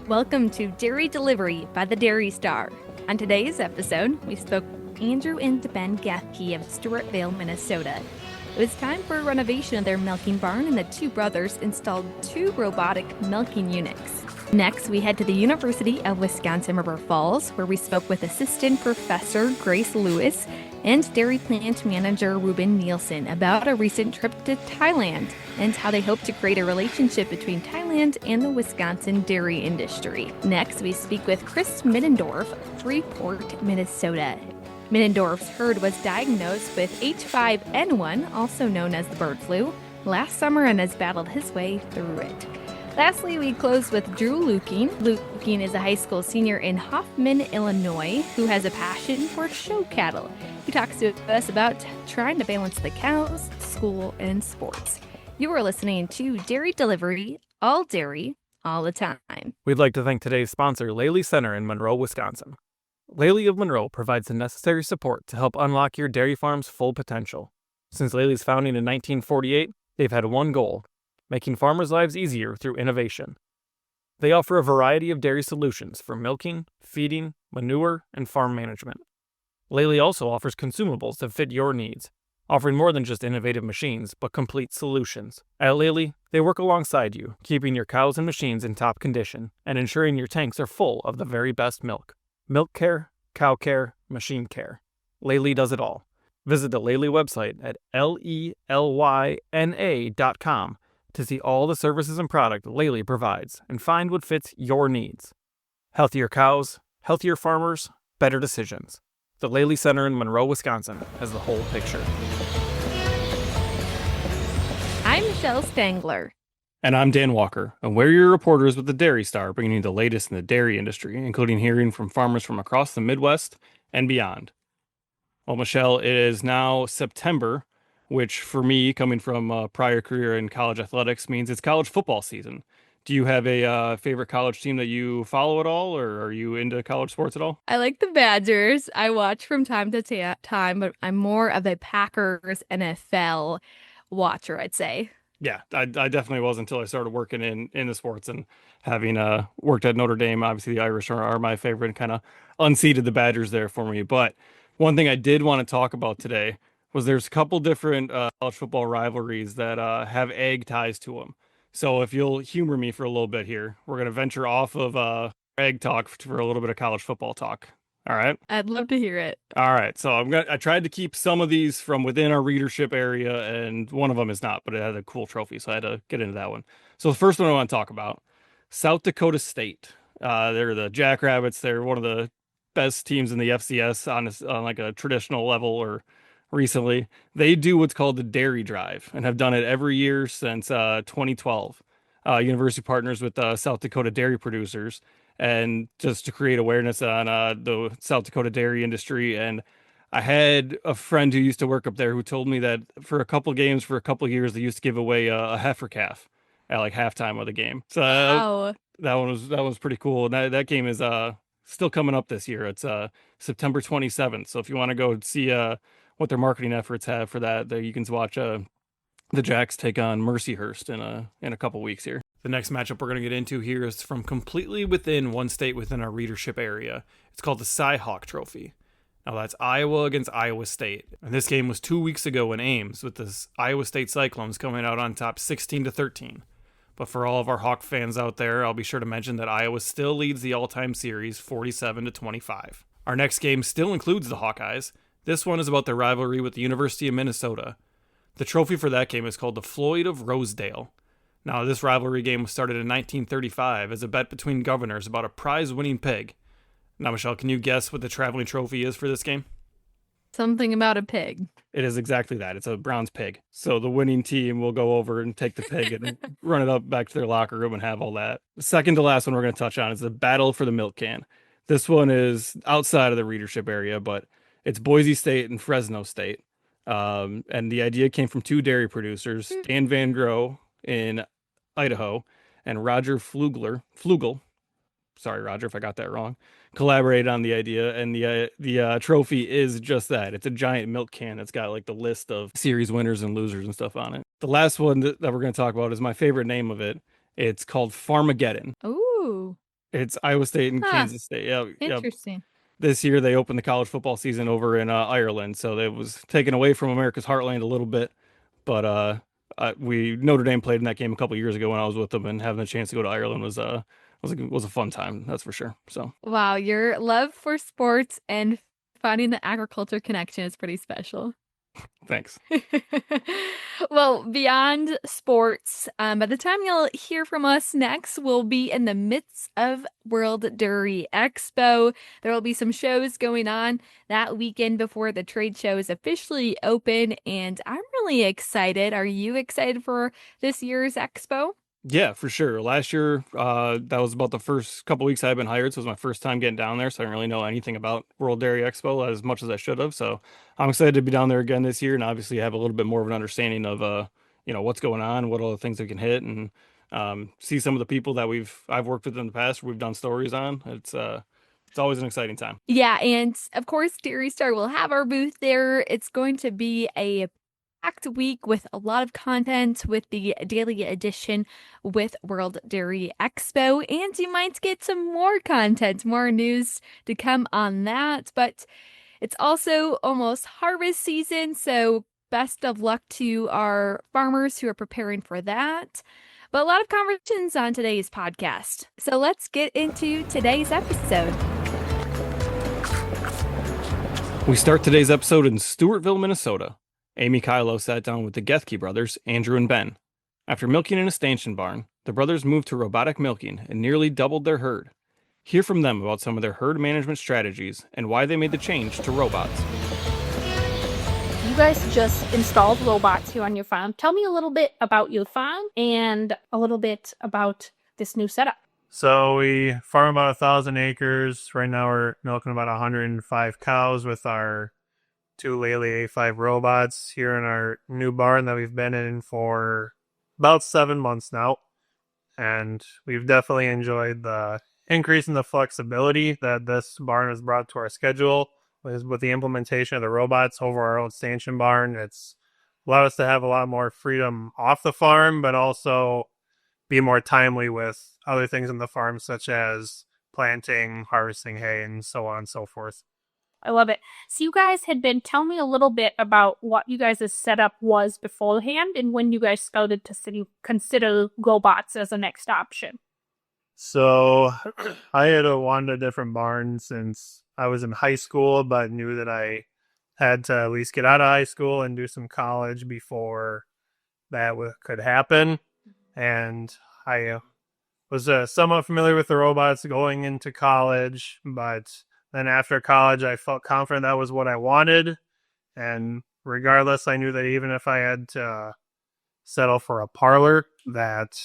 Welcome to Dairy Delivery by the Dairy Star. On today's episode, we spoke with Andrew and Ben Gathje of Stewartville, Minnesota. It was time for a renovation of their milking barn, and the two brothers installed two robotic milking units. Next, we head to the University of Wisconsin River Falls, where we spoke with Assistant Professor Grace Lewis and Dairy Plant Manager Ruben Nielsen about a recent trip to Thailand and how they hope to create a relationship between Thailand and the Wisconsin dairy industry. Next, we speak with Chris Middendorf of Freeport, Minnesota. Middendorf's herd was diagnosed with H5N1, also known as the bird flu, last summer and has battled his way through it. Lastly, we close with Drew Luking. Luking is a high school senior in Hoffman, Illinois, who has a passion for show cattle. He talks to us about trying to balance the cows, school, and sports. You are listening to Dairy Delivery, all dairy, all the time. We'd like to thank today's sponsor, Lely Center in Monroe, Wisconsin. Lely of Monroe provides the necessary support to help unlock your dairy farm's full potential. Since Lely's founding in 1948, they've had one goal: making farmers' lives easier through innovation. They offer a variety of dairy solutions for milking, feeding, manure, and farm management. Lely also offers consumables that fit your needs, offering more than just innovative machines, but complete solutions. At Lely, they work alongside you, keeping your cows and machines in top condition, and ensuring your tanks are full of the very best milk. Milk care, cow care, machine care. Lely does it all. Visit the Lely website at lelyna.com to see all the services and product Lely provides and find what fits your needs. Healthier cows, healthier farmers, better decisions. The Lely Center in Monroe, Wisconsin has the whole picture. I'm Michelle Stangler. And I'm Dan Walker, and we're your reporters with the Dairy Star, bringing you the latest in the dairy industry, including hearing from farmers from across the Midwest and beyond. Well, Michelle, it is now September, which for me, coming from a prior career in college athletics, means it's college football season. Do you have a favorite college team that you follow at all, or are you into college sports at all? I like the Badgers. I watch from time to time, but I'm more of a Packers NFL watcher, I'd say. Yeah, I definitely was until I started working in the sports and having worked at Notre Dame. Obviously, the Irish are my favorite and kind of unseated the Badgers there for me. But one thing I did want to talk about today was there's a couple different college football rivalries that have egg ties to them. So if you'll humor me for a little bit here, we're going to venture off of egg talk for a little bit of college football talk. All right. I'd love to hear it. All right. So I tried to keep some of these from within our readership area, and one of them is not, but it had a cool trophy, so I had to get into that one. So the first one I want to talk about, South Dakota State. They're the Jackrabbits. They're one of the best teams in the FCS on like a traditional level or recently. They do what's called the Dairy Drive and have done it every year since 2012. University partners with South Dakota dairy producers, and just to create awareness on the South Dakota dairy industry. And I had a friend who used to work up there who told me that for a couple games, for a couple years, they used to give away a heifer calf at like halftime of the game. So Wow. that one was pretty cool. And that game is still coming up this year. It's September 27th. So if you want to go see what their marketing efforts have for that, you can watch the Jacks take on Mercyhurst in a couple weeks here. The next matchup we're going to get into here is from completely within one state within our readership area. It's called the Cy-Hawk Trophy. Now that's Iowa against Iowa State. And this game was 2 weeks ago in Ames, with the Iowa State Cyclones coming out on top 16-13. But for all of our Hawk fans out there, I'll be sure to mention that Iowa still leads the all-time series 47-25. Our next game still includes the Hawkeyes. This one is about their rivalry with the University of Minnesota. The trophy for that game is called the Floyd of Rosedale. Now, this rivalry game was started in 1935 as a bet between governors about a prize-winning pig. Now, Michelle, can you guess what the traveling trophy is for this game? Something about a pig. It is exactly that. It's a Browns pig. So the winning team will go over and take the pig and run it up back to their locker room and have all that. The second to last one we're going to touch on is the Battle for the Milk Can. This one is outside of the readership area, but it's Boise State and Fresno State. And the idea came from two dairy producers, Dan Van Groe in Idaho and Roger Flugel. Sorry, Roger, if I got that wrong. Collaborated on the idea, and the trophy is just that. It's a giant milk can that's got like the list of series winners and losers and stuff on it. The last one that we're going to talk about is my favorite name of it. It's called Farmageddon. Ooh. It's Iowa State and Huh, Kansas State. Yeah, yeah. interesting. This year they opened the college football season over in Ireland, so it was taken away from America's heartland a little bit. But we Notre Dame played in that game a couple years ago when I was with them, and having a chance to go to Ireland was a fun time, that's for sure. So Wow, your love for sports and finding the agriculture connection is pretty special. thanks. Well, beyond sports, by the time you'll hear from us next, we'll be in the midst of World Dairy Expo. There will be some shows going on that weekend before the trade show is officially open, and I'm really excited. Are you excited for this year's expo? Yeah, for sure. Last year, that was about the first couple weeks I've been hired, so it was my first time getting down there. So I didn't really know anything about World Dairy Expo as much as I should have. So I'm excited to be down there again this year, and obviously have a little bit more of an understanding of what's going on, what all the things we can hit, and see some of the people that I've worked with in the past, we've done stories on. It's always an exciting time. Yeah, and of course, Dairy Star will have our booth there. It's going to be a packed week with a lot of content with the daily edition with World Dairy Expo, and you might get some more content, more news to come on that. But it's also almost harvest season, so best of luck to our farmers who are preparing for that. But a lot of conversations on today's podcast. So let's get into today's episode. We start today's episode in Stewartville, Minnesota. Amy Kylo sat down with the Gathje brothers, Andrew and Ben. After milking in a stanchion barn, the brothers moved to robotic milking and nearly doubled their herd. Hear from them about some of their herd management strategies and why they made the change to robots. You guys just installed robots here on your farm. Tell me a little bit about your farm and a little bit about this new setup. So we farm about 1,000 acres. Right now we're milking about 105 cows with our two Lely A5 robots here in our new barn that we've been in for about 7 months now. And we've definitely enjoyed the increase in the flexibility that this barn has brought to our schedule with the implementation of the robots over our old stanchion barn. It's allowed us to have a lot more freedom off the farm, but also be more timely with other things in the farm, such as planting, harvesting hay, and so on and so forth. I love it. So you guys tell me a little bit about what you guys' setup was beforehand and when you guys started to consider robots as a next option. So I had wanted a different barn since I was in high school, but knew that I had to at least get out of high school and do some college before that could happen. And I was somewhat familiar with the robots going into college, but then after college, I felt confident that was what I wanted. And regardless, I knew that even if I had to settle for a parlor, that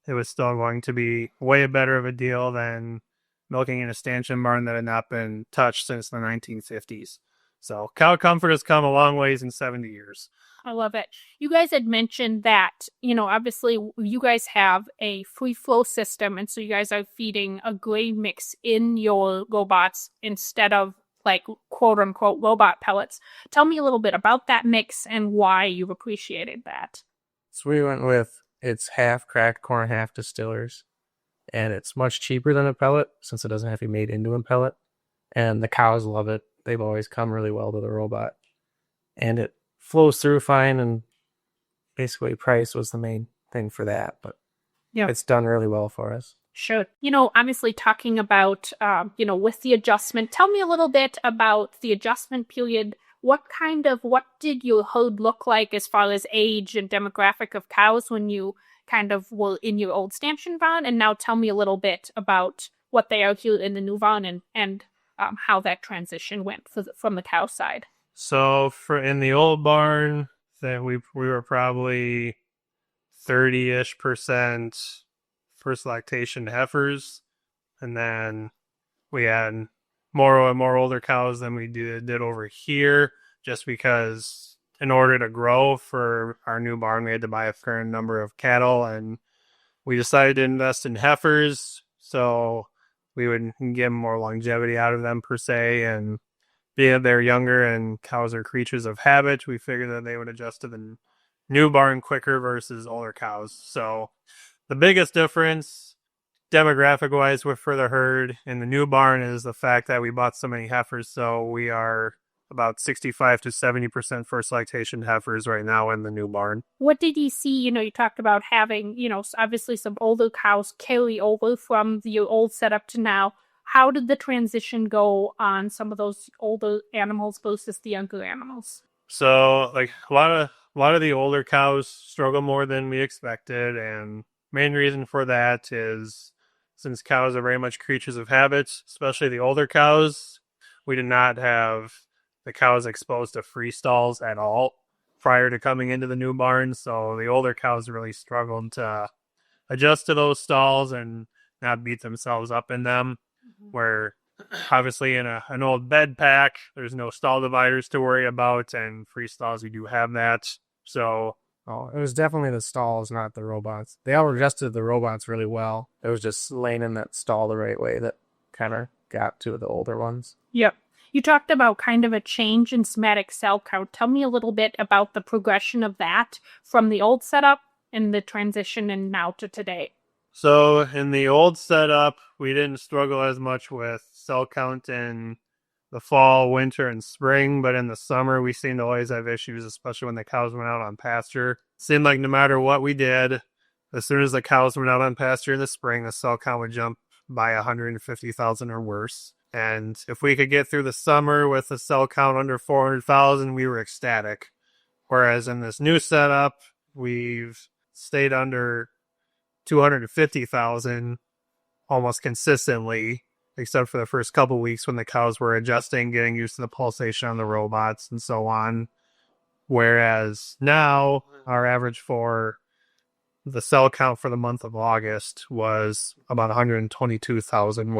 it was still going to be way better of a deal than milking in a stanchion barn that had not been touched since the 1950s. So cow comfort has come a long ways in 70 years. I love it. You guys had mentioned that, obviously you guys have a free flow system, and so you guys are feeding a grain mix in your robots instead of like quote unquote robot pellets. Tell me a little bit about that mix and why you've appreciated that. So we went with it's half cracked corn, half distillers, and it's much cheaper than a pellet since it doesn't have to be made into a pellet. And the cows love it. They've always come really well to the robot, and it flows through fine. And basically, price was the main thing for that, but Yeah, it's done really well for us. sure. Obviously talking about, with the adjustment, tell me a little bit about the adjustment period. What did your herd look like as far as age and demographic of cows when you kind of were in your old stanchion barn? And now tell me a little bit about what they are here in the new barn and how that transition went from the cow side. So in the old barn, that we were probably 30-ish% first lactation heifers, and then we had more and more older cows than we did over here, just because in order to grow for our new barn, we had to buy a fair number of cattle, and we decided to invest in heifers so we would get more longevity out of them per se. And being they're younger and cows are creatures of habit, we figured that they would adjust to the new barn quicker versus older cows. So the biggest difference demographic-wise for the herd in the new barn is the fact that we bought so many heifers, so we are about 65 to 70% first lactation heifers right now in the new barn. What did you see? You talked about having, obviously some older cows carry over from the old setup to now. How did the transition go on some of those older animals versus the younger animals? So, like a lot of the older cows struggle more than we expected, and main reason for that is since cows are very much creatures of habits, especially the older cows, we did not have the cows exposed to free stalls at all prior to coming into the new barn. So the older cows really struggled to adjust to those stalls and not beat themselves up in them. Where obviously in an old bed pack, there's no stall dividers to worry about, and free stalls, we do have that. So it was definitely the stalls, not the robots. They all adjusted the robots really well. It was just laying in that stall the right way that kind of got to the older ones. Yep. You talked about kind of a change in somatic cell count. Tell me a little bit about the progression of that from the old setup and the transition and now to today. So in the old setup, we didn't struggle as much with cell count in the fall, winter, and spring, but in the summer, we seemed to always have issues, especially when the cows went out on pasture. Seemed like no matter what we did, as soon as the cows went out on pasture in the spring, the cell count would jump by 150,000 or worse. And if we could get through the summer with a cell count under 400,000, we were ecstatic. Whereas in this new setup, we've stayed under 250,000 almost consistently, except for the first couple weeks when the cows were adjusting, getting used to the pulsation on the robots and so on. Whereas now our average for the cell count for the month of August was about 122,000,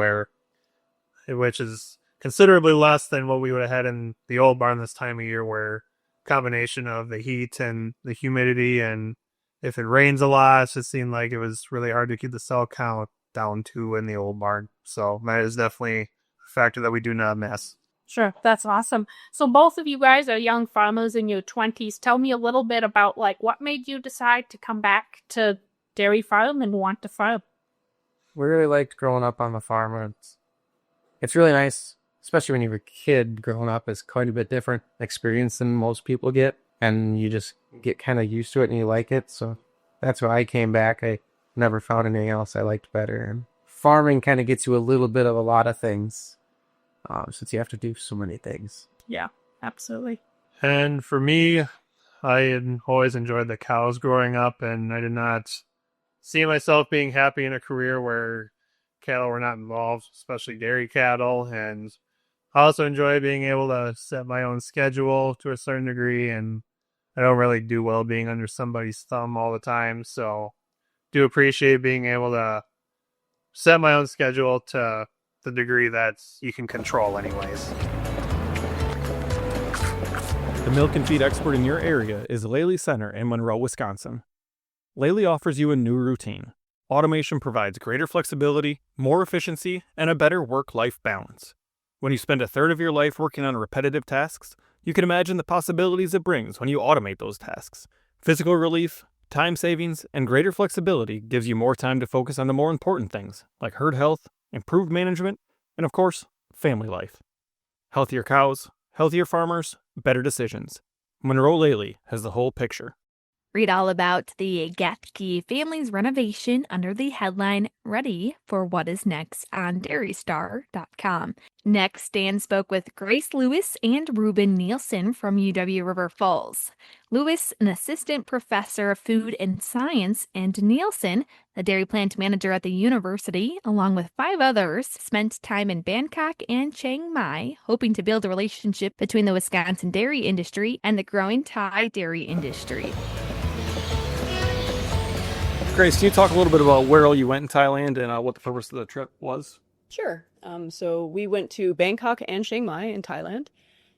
which is considerably less than what we would have had in the old barn this time of year, where combination of the heat and the humidity, and if it rains a lot, it seemed like it was really hard to keep the cell count down to in the old barn. So that is definitely a factor that we do not miss. Sure, that's awesome. So both of you guys are young farmers in your 20s. Tell me a little bit about what made you decide to come back to dairy farm and want to farm. We really liked growing up on the farm. It's really nice, especially when you're a kid. Growing up is quite a bit different experience than most people get, and you just get kind of used to it and you like it. So that's why I came back. I never found anything else I liked better. And farming kind of gets you a little bit of a lot of things, since you have to do so many things. Yeah, absolutely. And for me, I had always enjoyed the cows growing up, and I did not see myself being happy in a career where cattle were not involved, especially dairy cattle. And I also enjoy being able to set my own schedule to a certain degree, and I don't really do well being under somebody's thumb all the time. So do appreciate being able to set my own schedule to the degree that you can control anyways. The milk and feed expert in your area is Laley Center in Monroe, Wisconsin. Laley offers you a new routine. Automation provides greater flexibility, more efficiency, and a better work-life balance. When you spend a third of your life working on repetitive tasks, you can imagine the possibilities it brings when you automate those tasks. Physical relief, time savings, and greater flexibility gives you more time to focus on the more important things, like herd health, improved management, and of course, family life. Healthier cows, healthier farmers, better decisions. Monroe Laley has the whole picture. Read all about the Gathje family's renovation under the headline Ready for What Is Next on dairystar.com. Next, Dan spoke with Grace Lewis and Ruben Nielsen from UW River Falls. Lewis, an assistant professor of food and science, and Nielsen, the dairy plant manager at the university, along with 5 others, spent time in Bangkok and Chiang Mai, hoping to build a relationship between the Wisconsin dairy industry and the growing Thai dairy industry. Grace, can you talk a little bit about where all you went in Thailand and what the purpose of the trip was? Sure. So we went to Bangkok and Chiang Mai in Thailand.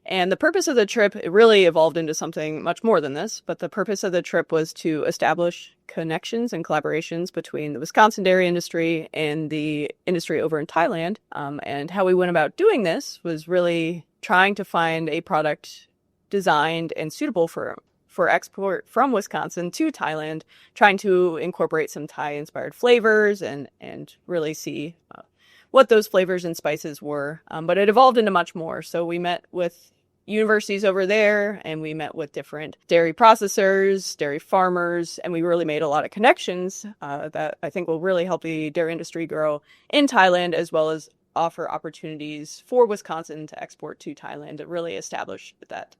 And the purpose of the trip, it really evolved into something much more than this. But the purpose of the trip was to establish connections and collaborations between the Wisconsin dairy industry and the industry over in Thailand. And how we went about doing this was really trying to find a product designed and suitable for for export from Wisconsin to Thailand, trying to incorporate some Thai-inspired flavors and really see what those flavors and spices were. But it evolved into much more. So we met with universities over there, and we met with different dairy processors, dairy farmers, and we really made a lot of connections that I think will really help the dairy industry grow in Thailand, as well as offer opportunities for Wisconsin to export to Thailand to really establish that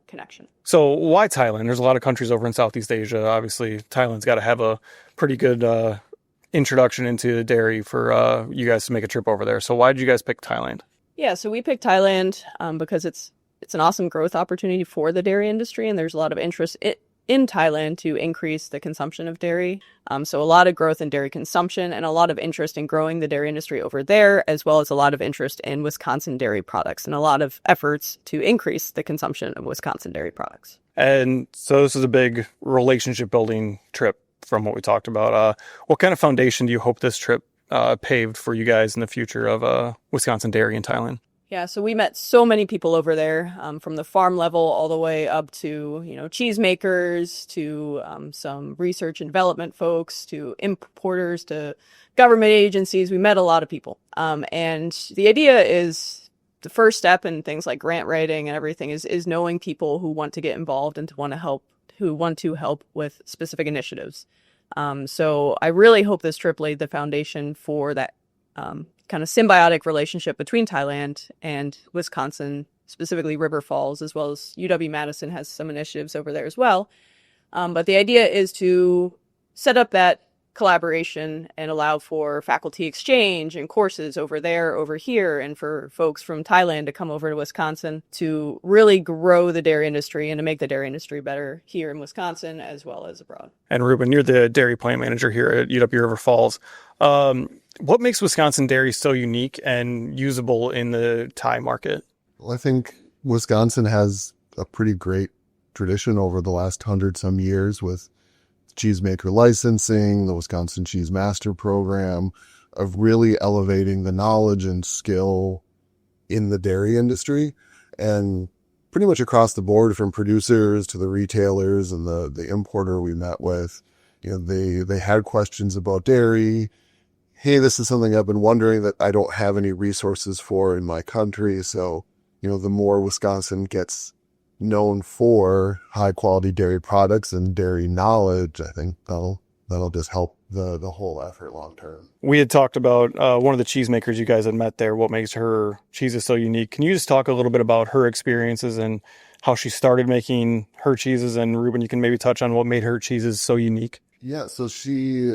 connection. So why Thailand? There's a lot of countries over in Southeast Asia. Obviously, Thailand's got to have a pretty good introduction into dairy for you guys to make a trip over there. So why did you guys pick Thailand? Yeah, so we picked Thailand because it's an awesome growth opportunity for the dairy industry, and there's a lot of interest in Thailand to increase the consumption of dairy. So a lot of growth in dairy consumption and a lot of interest in growing the dairy industry over there, as well as a lot of interest in Wisconsin dairy products and a lot of efforts to increase the consumption of Wisconsin dairy products. And so this is a big relationship building trip from what we talked about. What kind of foundation do you hope this trip paved for you guys in the future of Wisconsin dairy in Thailand? Yeah, so we met so many people over there, from the farm level all the way up to, cheesemakers, to some research and development folks, to importers, to government agencies. We met a lot of people. And the idea is the first step in things like grant writing and everything is knowing people who want to get involved and who want to help with specific initiatives. So I really hope this trip laid the foundation for that kind of symbiotic relationship between Thailand and Wisconsin, specifically River Falls, as well as UW-Madison has some initiatives over there as well. But the idea is to set up that collaboration and allow for faculty exchange and courses over there, over here, and for folks from Thailand to come over to Wisconsin to really grow the dairy industry and to make the dairy industry better here in Wisconsin as well as abroad. And Ruben, you're the dairy plant manager here at UW River Falls. What makes Wisconsin dairy so unique and usable in the Thai market? Well, I think Wisconsin has a pretty great tradition over the last 100-some years with cheesemaker licensing, the Wisconsin Cheese Master Program, of really elevating the knowledge and skill in the dairy industry. And pretty much across the board, from producers to the retailers and the importer we met with, they had questions about dairy. Hey, this is something I've been wondering that I don't have any resources for in my country. So, the more Wisconsin gets known for high quality dairy products and dairy knowledge, I think that'll just help the whole effort long term. We had talked about one of the cheesemakers you guys had met there, what makes her cheeses so unique. Can you just talk a little bit about her experiences and how she started making her cheeses? And Ruben, you can maybe touch on what made her cheeses so unique. Yeah, so she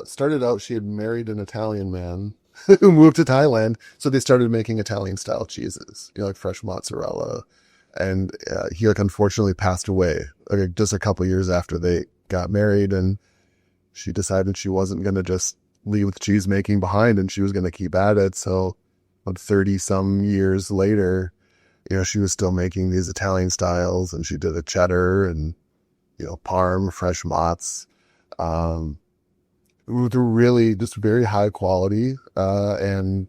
started out, she had married an Italian man who moved to Thailand. So they started making Italian style cheeses, like fresh mozzarella. And he unfortunately passed away just a couple years after they got married. And she decided she wasn't going to just leave cheese making behind, and she was going to keep at it. So about 30 some years later, she was still making these Italian styles, and she did a cheddar and, parm, fresh mozz. They're really just very high quality. And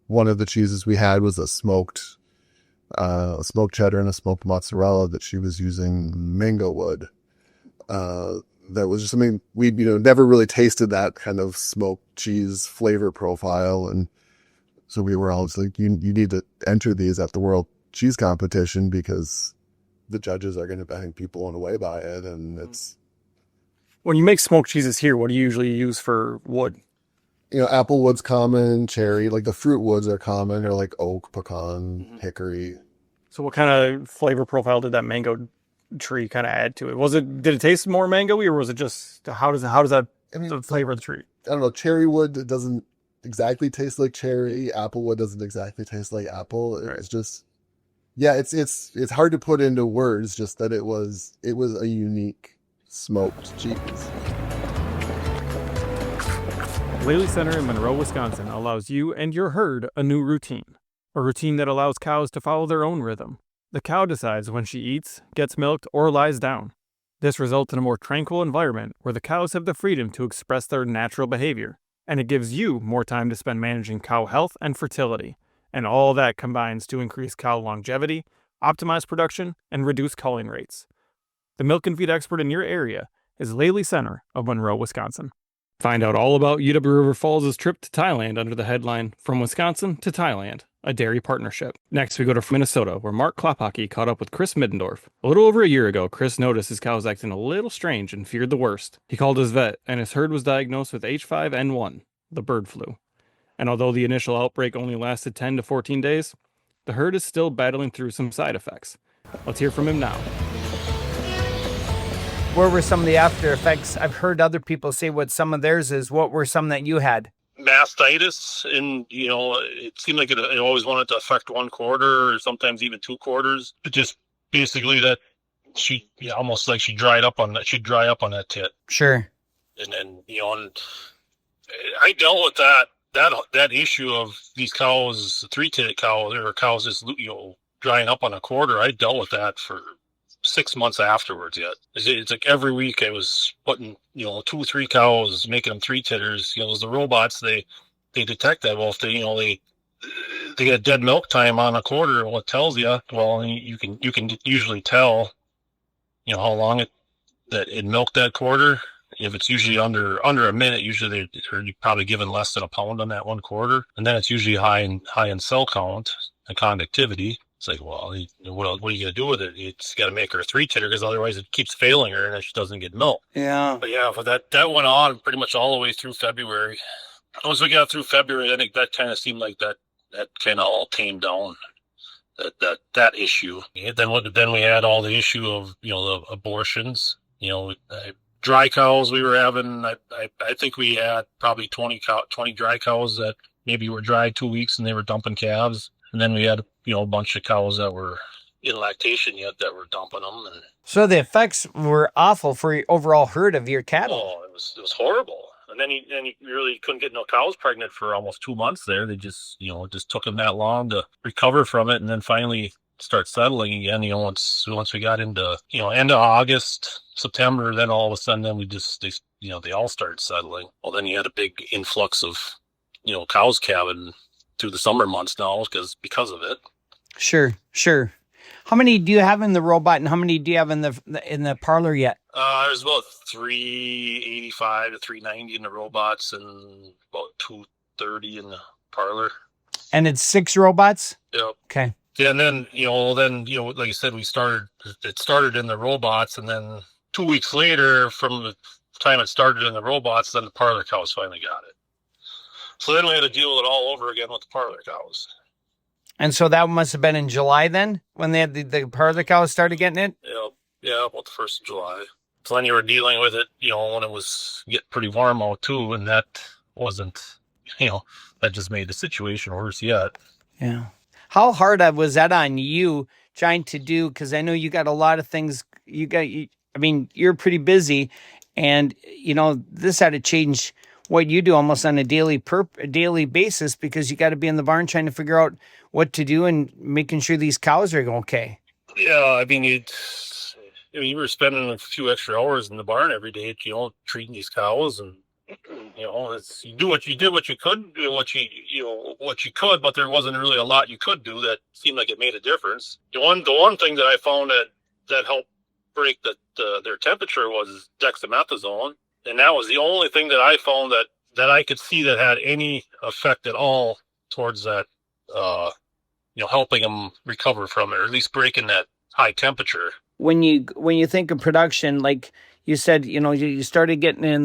one of the cheeses we had was a smoked cheddar and a smoked mozzarella that she was using mango wood. That was just something we never really tasted, that kind of smoked cheese flavor profile. And so we were always like, you need to enter these at the World Cheese Competition because the judges are going to, I think, be blown away by it. And it's... When you make smoked cheeses here, what do you usually use for wood? Apple wood's common, cherry, like the fruit woods are common, or like oak, pecan, hickory. So what kind of flavor profile did that mango tree kind of add to it? Did it taste more mango-y, or was it just, how does that, the flavor of the tree? I don't know. Cherry wood doesn't exactly taste like cherry. Apple wood doesn't exactly taste like apple. It's just, yeah, it's hard to put into words, just that it was a unique smoked cheese. Lely Center in Monroe, Wisconsin allows you and your herd a new routine. A routine that allows cows to follow their own rhythm. The cow decides when she eats, gets milked, or lies down. This results in a more tranquil environment where the cows have the freedom to express their natural behavior, and it gives you more time to spend managing cow health and fertility. And all that combines to increase cow longevity, optimize production, and reduce culling rates. The milk and feed expert in your area is Laley Center of Monroe, Wisconsin. Find out all about UW River Falls' trip to Thailand under the headline From Wisconsin to Thailand, a dairy partnership. Next, we go to Minnesota, where Mark Klophocky caught up with Chris Middendorf. A little over a year ago, Chris noticed his cows acting a little strange and feared the worst. He called his vet, and his herd was diagnosed with H5N1, the bird flu. And although the initial outbreak only lasted 10 to 14 days, the herd is still battling through some side effects. Let's hear from him now. What were some of the after effects? I've heard other people say what some of theirs is. What were some that you had? Mastitis, and it seemed like it always wanted to affect one quarter or sometimes even 2 quarters. But just basically that almost like she'd dry up on that tit. Sure. And then and I dealt with that issue of these cows, 3-titted cows, or cows just drying up on a quarter. I dealt with that for 6 months afterwards yet. It's like every week I was putting, 2-3 cows, making them 3-titters. The robots, they detect that. Well, if they get dead milk time on a quarter, well, it tells you, well, you can usually tell, how long it milked that quarter. If it's usually under a minute, usually they're probably given less than a pound on that one quarter. And then it's usually high in cell count and conductivity. It's like, well, what are you going to do with it? It's got to make her a 3-titter because otherwise it keeps failing her and she doesn't get milk. Yeah. But yeah, that went on pretty much all the way through February. Once we got through February, I think that kind of seemed like that kind of all tamed down that issue. And then we had all the issue of, the abortions, dry cows we were having. I think we had probably 20 dry cows that maybe were dry 2 weeks and they were dumping calves. And then we had, a bunch of cows that were in lactation yet that were dumping them. And So the effects were awful for your overall herd of your cattle. oh, it was horrible. And then you really couldn't get no cows pregnant for almost 2 months there. They just, it just took them that long to recover from it. And then finally start settling again, once we got into, end of August, September, then all of a sudden, then they all started settling. Well, then you had a big influx of, cows calving through the summer months now because of it. Sure. How many do you have in the robot, and how many do you have in the parlor yet? There's about 385 to 390 in the robots and about 230 in the parlor. And it's 6 robots? Yep. Okay. Yeah, and then like I said, it started in the robots, and then 2 weeks later from the time it started in the robots, then the parlor cows finally got it. So then we had to deal with it all over again with the parlor cows. And so that must have been in July then, when they had the parlor cows started getting it? Yeah, about the 1st of July. So then you were dealing with it, when it was getting pretty warm out too, and that wasn't, that just made the situation worse yet. Yeah. How hard was that on you trying to do, because I know you got a lot of things, you're pretty busy, and, this had to change what you do almost on a daily basis, because you got to be in the barn trying to figure out what to do and making sure these cows are okay. Yeah, you were spending a few extra hours in the barn every day, treating these cows, and you did what you could do, what you could, but there wasn't really a lot you could do that seemed like it made a difference. The one thing that I found that helped break their temperature was dexamethasone. And that was the only thing that I found that I could see that had any effect at all towards that, helping them recover from it, or at least breaking that high temperature. When you think of production, like you said, you started getting in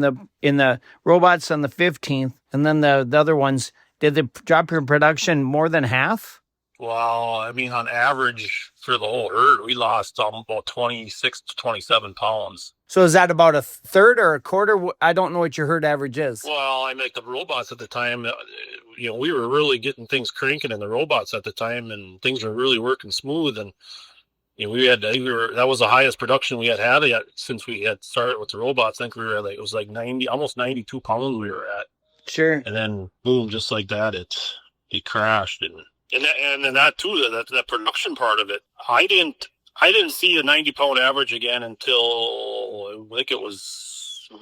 the robots on the 15th, and then the other ones, did they drop your production more than half? Well, on average for the whole herd, we lost about 26 to 27 pounds. So is that about a third or a quarter? I don't know what your herd average is. Well, the robots at the time, we were really getting things cranking in the robots at the time, and things were really working smooth. And that was the highest production we had yet since we had started with the robots. I think we were at, it was like 90, almost 92 pounds we were at. Sure. And then boom, just like that, it crashed. And then that too, that production part of it, I didn't see a 90-pound average again until I think it was, I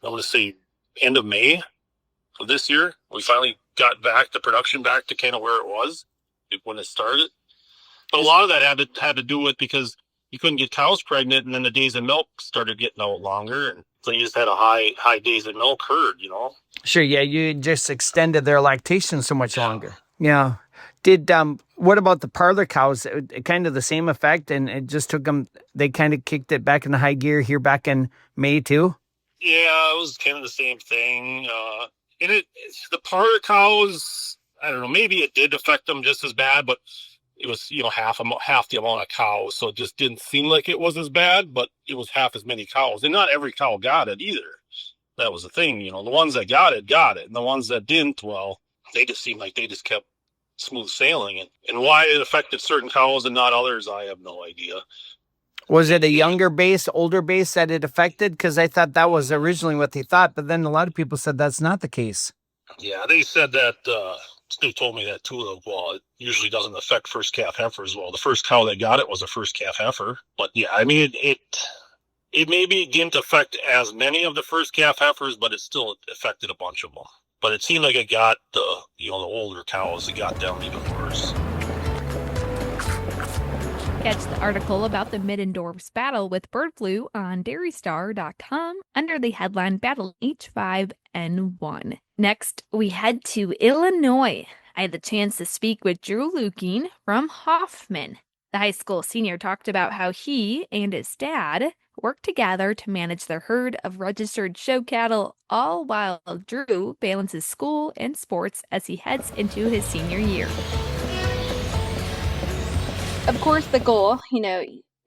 want to say end of May of this year. We finally got the production back to kind of where it was when it started. But a lot of that had to do with, because you couldn't get cows pregnant, and then the days of milk started getting out longer, and so you just had a high days of milk herd, you know. Sure, yeah, you just extended their lactation so much longer. Yeah. Did what about the parlor cows? Kind of the same effect, and it just took them. They kind of kicked it back into high gear here back in May too. Yeah, it was kind of the same thing. And the parlor cows, I don't know, maybe it did affect them just as bad, but it was, you know, half the amount of cows, so it just didn't seem like it was as bad, but it was half as many cows, and not every cow got it either. That was the thing, you know. The ones that got it, and the ones that didn't, well, they just seemed like they just kept smooth sailing, and why it affected certain cows and not others, I have no idea. Was it a younger base, older base that it affected? Because I thought that was originally what they thought, but then a lot of people said that's not the case. Yeah, they said that. They told me that too. Well, it usually doesn't affect first calf heifers. Well, the first cow that got it was a first calf heifer, but yeah, I mean it maybe didn't affect as many of the first calf heifers, but it still affected a bunch of them. But it seemed like it got the older cows. It got them even worse. Catch the article about the mid-endorse battle with bird flu on dairystar.com under the headline Battle H5N1. Next, we head to Illinois. I had the chance to speak with Drew Luking from Hoffman. The high school senior talked about how he and his dad work together to manage their herd of registered show cattle, all while Drew balances school and sports as he heads into his senior year. Of course, the goal,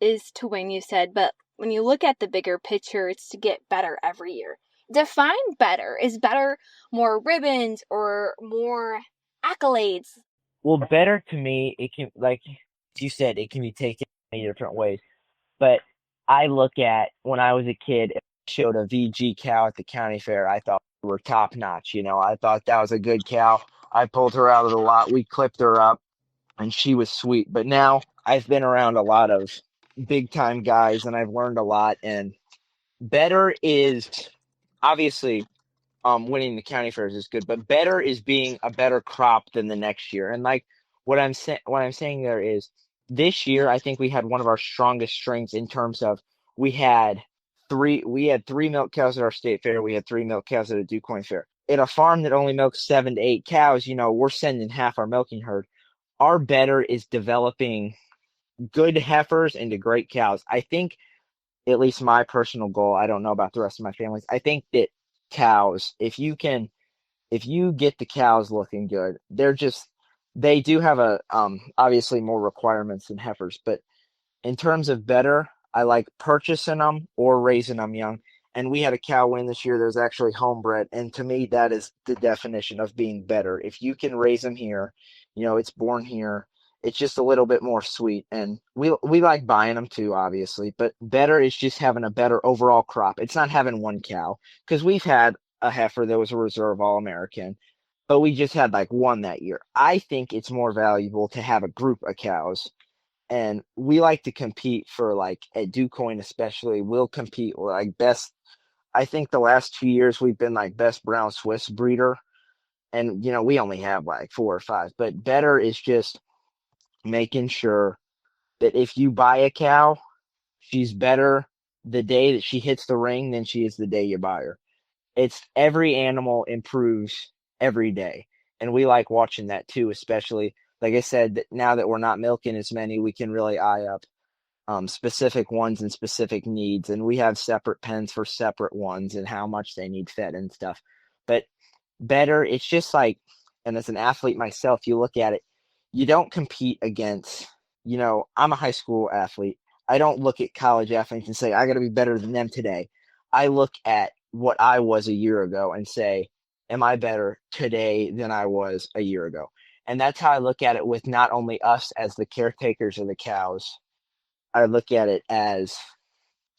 is to win, you said, but when you look at the bigger picture, it's to get better every year. Define better. Is better more ribbons or more accolades? Well, better to me, it can, like you said, it can be taken many different ways. But I look at when I was a kid, if I showed a VG cow at the county fair, I thought we were top notch. I thought that was a good cow. I pulled her out of the lot. We clipped her up, and she was sweet. But now I've been around a lot of big time guys, and I've learned a lot. And better is obviously winning the county fairs is good, but better is being a better crop than the next year. And like what I'm saying there is this year, I think we had one of our strongest strengths in terms of we had three milk cows at our state fair. We had 3 milk cows at a DuQuoin fair. At a farm that only milks 7 to 8 cows, we're sending half our milking herd. Our better is developing good heifers into great cows. I think, at least my personal goal, I don't know about the rest of my families, I think that cows, if you get the cows looking good, they do have a obviously more requirements than heifers, but in terms of better, I like purchasing them or raising them young. And we had a cow win this year that was actually homebred, and to me that is the definition of being better. If you can raise them here, it's born here, it's just a little bit more sweet. And we like buying them too, obviously, but better is just having a better overall crop. It's not having one cow, because we've had a heifer that was a reserve All-American, but we just had like one that year. I think it's more valuable to have a group of cows, and we like to compete for, like at DuQuoin especially, we'll compete like best. I think the last 2 years we've been like best brown Swiss breeder, and we only have like 4 or 5. But better is just making sure that if you buy a cow, she's better the day that she hits the ring than she is the day you buy her. It's every animal improves every day, and we like watching that too, especially like I said, that now that we're not milking as many, we can really eye up specific ones and specific needs, and we have separate pens for separate ones and how much they need fed and stuff. But better, it's just like, and as an athlete myself, you look at it, you don't compete against, I'm a high school athlete. I don't look at college athletes and say I got to be better than them today. I look at what I was a year ago and say, am I better today than I was a year ago? And that's how I look at it with not only us as the caretakers of the cows, I look at it as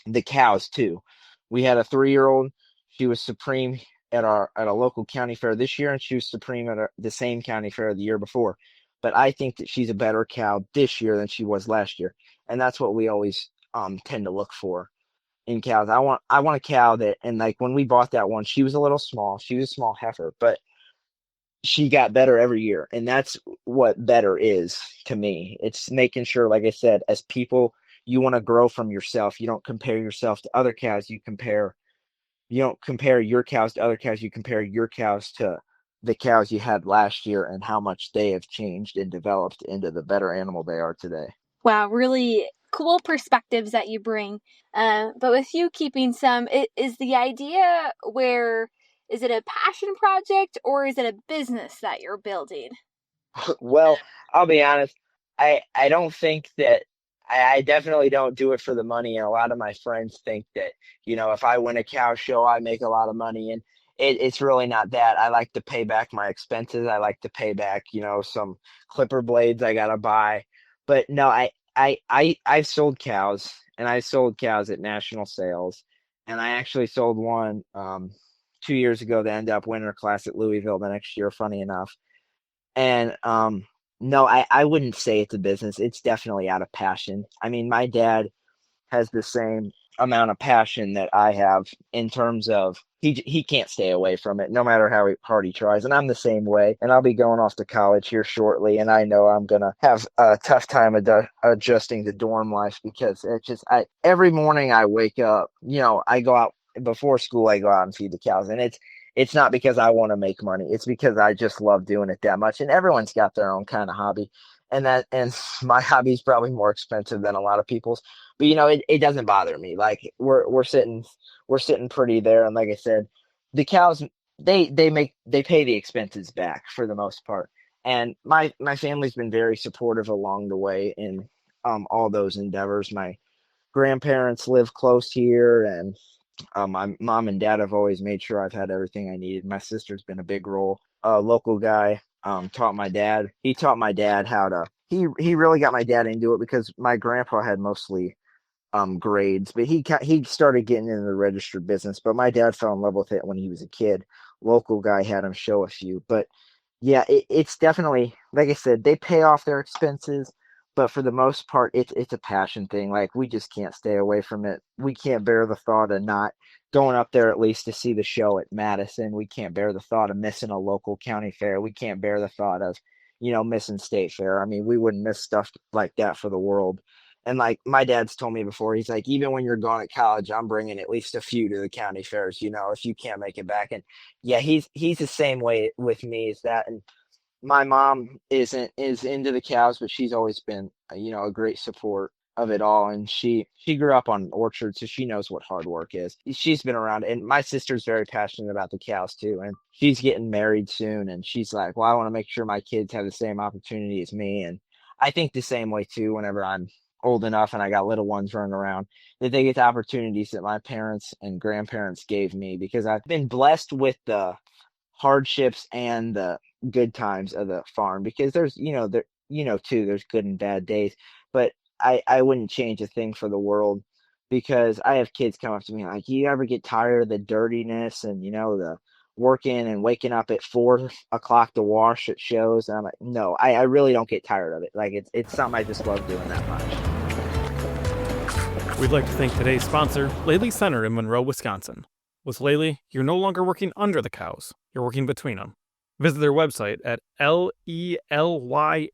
the cows too. We had a 3-year-old. She was supreme at a local county fair this year, and she was supreme at the same county fair the year before. But I think that she's a better cow this year than she was last year, and that's what we always tend to look for in cows. I want a cow that, and like when we bought that one, she was a little small. She was a small heifer, but she got better every year, and that's what better is to me. It's making sure, like I said, as people you want to grow from yourself. You don't compare yourself to other cows. You don't compare your cows to other cows. You compare your cows to the cows you had last year and how much they have changed and developed into the better animal they are today. Wow, really cool perspectives that you bring. But with you keeping some, is the idea where, is it a passion project or is it a business that you're building? Well, I'll be honest. I don't think that I definitely don't do it for the money. And a lot of my friends think that, if I win a cow show, I make a lot of money. And it's really not that. I like to pay back my expenses. I like to pay back, some clipper blades I gotta buy. But no, I've sold cows, and I sold cows at national sales. And I actually sold one 2 years ago that ended up winning a class at Louisville the next year, funny enough. And no, I wouldn't say it's a business. It's definitely out of passion. I mean, my dad has the same amount of passion that I have in terms of he can't stay away from it no matter how hard he tries. And I'm the same way. And I'll be going off to college here shortly, and I know I'm gonna have a tough time adjusting to dorm life because it's just every morning I wake up, I go out before school. I go out and feed the cows, and it's not because I want to make money. It's because I just love doing it that much. And everyone's got their own kind of hobby. And my hobby is probably more expensive than a lot of people's. But it doesn't bother me. Like we're sitting pretty there. And like I said, the cows they pay the expenses back for the most part. And my family's been very supportive along the way in all those endeavors. My grandparents live close here, and my mom and dad have always made sure I've had everything I needed. My sister's been a big role. A local guy taught my dad. He taught my dad how to. He really got my dad into it because my grandpa had mostly grades, but he started getting into the registered business. But my dad fell in love with it when he was a kid. Local guy had him show a few, but yeah, it's definitely, like I said, they pay off their expenses, but for the most part, it's a passion thing. Like we just can't stay away from it. We can't bear the thought of not going up there at least to see the show at Madison. We can't bear the thought of missing a local county fair. We can't bear the thought of, missing state fair. I mean, we wouldn't miss stuff like that for the world. And like my dad's told me before, he's like, even when you're gone at college, I'm bringing at least a few to the county fairs, if you can't make it back. And yeah, he's the same way with me as that. And my mom is into the cows, but she's always been, a great support of it all. And she grew up on orchards, so she knows what hard work is. She's been around, and my sister's very passionate about the cows too. And she's getting married soon, and she's like, well, I want to make sure my kids have the same opportunity as me. And I think the same way too, whenever I'm old enough and I got little ones running around, that they get the opportunities that my parents and grandparents gave me, because I've been blessed with the hardships and the good times of the farm, because there's too, there's good and bad days, but I wouldn't change a thing for the world, because I have kids come up to me like, you ever get tired of the dirtiness and the working and waking up at 4 o'clock to wash at shows? And I'm like, no, I really don't get tired of it. Like it's something I just love doing that much. We'd like to thank today's sponsor, Laley Center in Monroe, Wisconsin. With Laley, you're no longer working under the cows, you're working between them. Visit their website at lelyna.com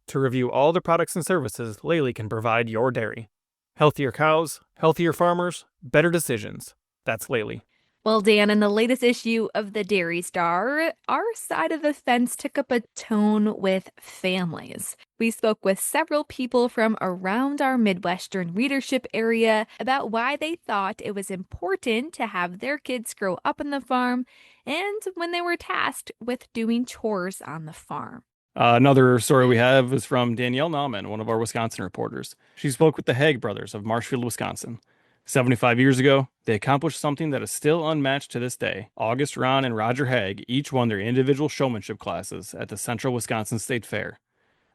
to review all the products and services Laley can provide your dairy. Healthier cows, healthier farmers, better decisions. That's Laley. Well, Dan, in the latest issue of the Dairy Star, our side of the fence took up a tone with families. We spoke with several people from around our Midwestern readership area about why they thought it was important to have their kids grow up on the farm and when they were tasked with doing chores on the farm. Another story we have is from Danielle Nauman, one of our Wisconsin reporters. She spoke with the Haig brothers of Marshfield, Wisconsin. 75 years ago, they accomplished something that is still unmatched to this day. August Ron and Roger Haig each won their individual showmanship classes at the Central Wisconsin State Fair.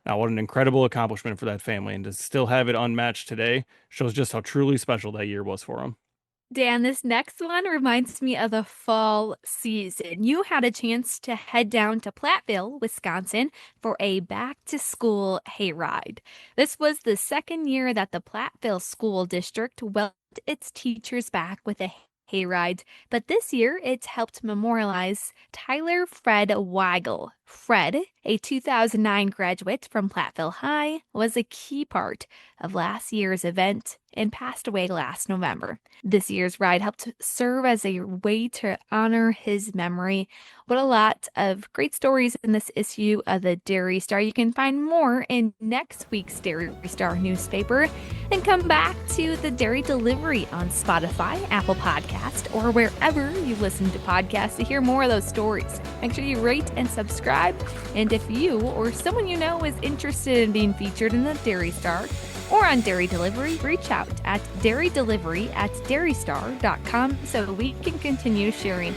Now, what an incredible accomplishment for that family, and to still have it unmatched today shows just how truly special that year was for them. Dan, this next one reminds me of the fall season. You had a chance to head down to Platteville, Wisconsin for a back-to-school hayride. This was the second year that the Platteville School District welcomed its teachers back with a hayride, but this year it's helped memorialize Tyler Fred Weigel Fred, a 2009 graduate from Platteville High, was a key part of last year's event and passed away last November. This year's ride helped serve as a way to honor his memory. What a lot of great stories in this issue of the Dairy Star. You can find more in next week's Dairy Star newspaper. And come back to the Dairy Delivery on Spotify, Apple Podcast, or wherever you listen to podcasts to hear more of those stories. Make sure you rate and subscribe. And if you or someone you know is interested in being featured in the Dairy Star or on Dairy Delivery, reach out at dairydelivery@dairystar.com so we can continue sharing